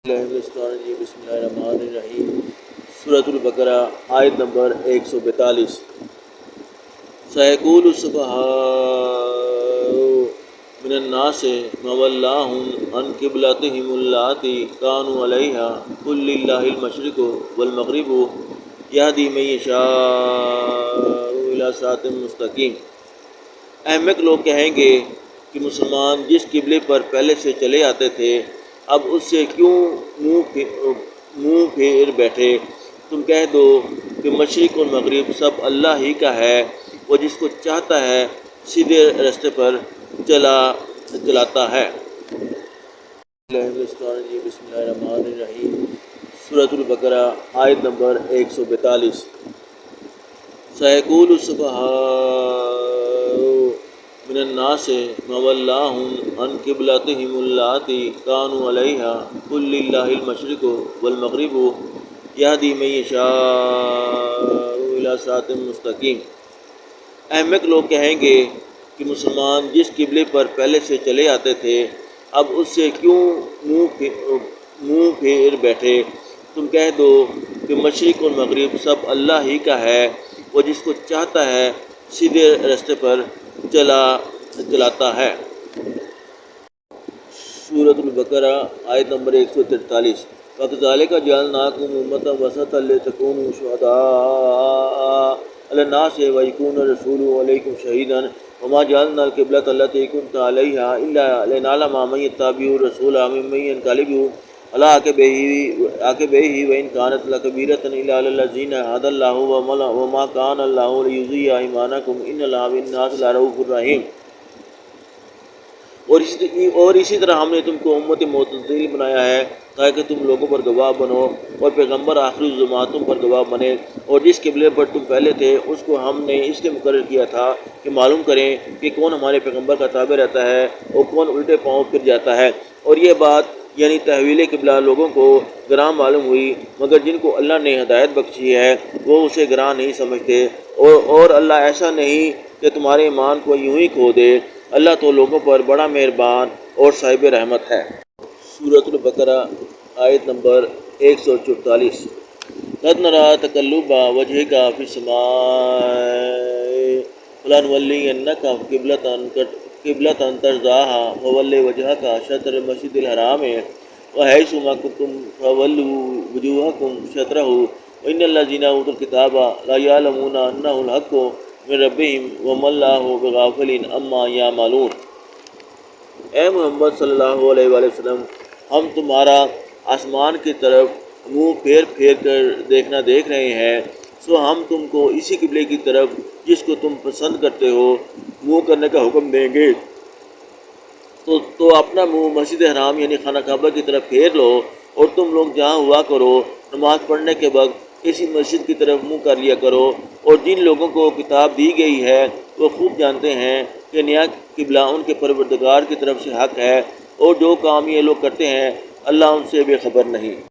بسم اللہ الرحمن الرحیم۔ سورۃ البقرہ آیت نمبر 142۔ سَيَقُولُ السُّفَهَاءُ مِنَ النَّاسِ مَا وَلَّاهُمْ عَنْ قِبْلَتِهِمُ الَّتِي كَانُوا عَلَيْهَا قُلْ لِلَّهِ الْمَشْرِقُ وَالْمَغْرِبُ يَهْدِي مَن يَشَاءُ إِلَىٰ صِرَاطٍ مُّسْتَقِيمٍ۔ احمق لوگ کہیں گے کہ مسلمان جس قبلے پر پہلے سے چلے آتے تھے اب اس سے کیوں منہ پھیر بیٹھے؟ تم کہہ دو کہ مشرق اور مغرب سب اللہ ہی کا ہے، وہ جس کو چاہتا ہے سیدھے راستے پر چلاتا ہے۔ بسم اللہ الرحمن الرحیم۔ سورۃ البقرہ آیت نمبر 142۔ سَيَقُولُ السُّفَهَاءُ مِنَ النَّاسِ مَا وَلَّاهُمْ عَنْ قِبْلَتِهِمُ الَّتِي كَانُوا عَلَيْهَا قُلْ لِلَّهِ الْمَشْرِقُ وَالْمَغْرِبُ يَهْدِي مَن يَشَاءُ إِلَىٰ صِرَاطٍ مُّسْتَقِيمٍ۔ احمق لوگ کہیں گے کہ مسلمان جس قبلے پر پہلے سے چلے آتے تھے اب اس سے کیوں منہ پھیر بیٹھے؟ تم کہہ دو کہ مشرق اور مغرب سب اللہ ہی کا ہے، وہ جس کو چاہتا ہے سیدھے راستے پر چلاتا ہے۔ سورۃ البقرہ آیت نمبر 143۔ وَكَذَلِكَ جَعَلْنَاكُمْ أُمَّةً وَسَطًا لِتَكُونُوا شُهَدَاءَ عَلَى النَّاسِ وَيَكُونَ الرَّسُولُ عَلَيْكُمْ شَهِيدًا وَمَا جَعَلْنَا الْقِبْلَةَ الَّتِي كُنْتَ عَلَيْهَا إِلَّا لِنَعْلَمَ مَن يَتَّبِعُ الرَّسُولَ مِمَّن يَنقَلِبُ عَلَىٰ عَقِبَيْهِ وَإِن كَانَتْ لَكَبِيرَةٌ إِلَّا عَلَى الَّذِينَ هَدَى اللَّهُ وَمَا كَانَ اللَّهُ لِيُضِيعَ إِيمَانَكُمْ إِنَّ اللَّهَ بِالنَّاسِ لَرَءُوفٌ رَحِيمٌ۔ اور اسی طرح ہم نے تم کو امت معتدل بنایا ہے تاکہ تم لوگوں پر گواہ بنو اور پیغمبر آخری الزماں تم پر گواہ بنے، اور جس قبلے پر تم پہلے تھے اس کو ہم نے اس لیے مقرر کیا تھا کہ معلوم کریں کہ کون ہمارے پیغمبر کا تابع رہتا ہے اور کون الٹے پاؤں پھر جاتا ہے۔ اور یہ بات یعنی تحویل قبلہ لوگوں کو گراں معلوم ہوئی، مگر جن کو اللہ نے ہدایت بخشی ہے وہ اسے گراں نہیں سمجھتے، اور اللہ ایسا نہیں کہ تمہارے ایمان کو یوں ہی کھو دے، اللہ تو لوگوں پر بڑا مہربان اور صاحب رحمت ہے۔ سورۃ البقرہ آیت نمبر 144۔ قَدْ نَرَىٰ تَقَلُّبَ وَجْهِكَ فِي السَّمَاءِ فَلَنُوَلِّيَنَّكَ قِبْلَةً تَرْضَاهَا فَوَلِّ وَجْهَكَ شَطْرَ الْمَسْجِدِ الْحَرَامِ وَحَيْثُ مَا كُنتُمْ فَوَلُّوا وُجُوهَكُمْ شَطْرَهُ وَإِنَّ الَّذِينَ أُوتُوا الْكِتَابَ لَيَعْلَمُونَ أَنَّهُ الْحَقُّ من ربهم وما اللہ بغافل عما یعملون۔ اے محمد صلی اللہ علیہ وآلہ وسلم، ہم تمہارا آسمان کی طرف منہ پھیر کر دیکھنا دیکھ رہے ہیں، سو ہم تم کو اسی قبلے کی طرف جس کو تم پسند کرتے ہو منہ کرنے کا حکم دیں گے، تو اپنا منہ مسجد حرام یعنی خانہ کعبہ کی طرف پھیر لو، اور تم لوگ جہاں ہوا کرو نماز پڑھنے کے وقت اسی مسجد کی طرف منہ کر لیا کرو، اور جن لوگوں کو کتاب دی گئی ہے وہ خوب جانتے ہیں کہ نیا قبلہ ان کے پروردگار کی طرف سے حق ہے، اور جو کام یہ لوگ کرتے ہیں اللہ ان سے بے خبر نہیں۔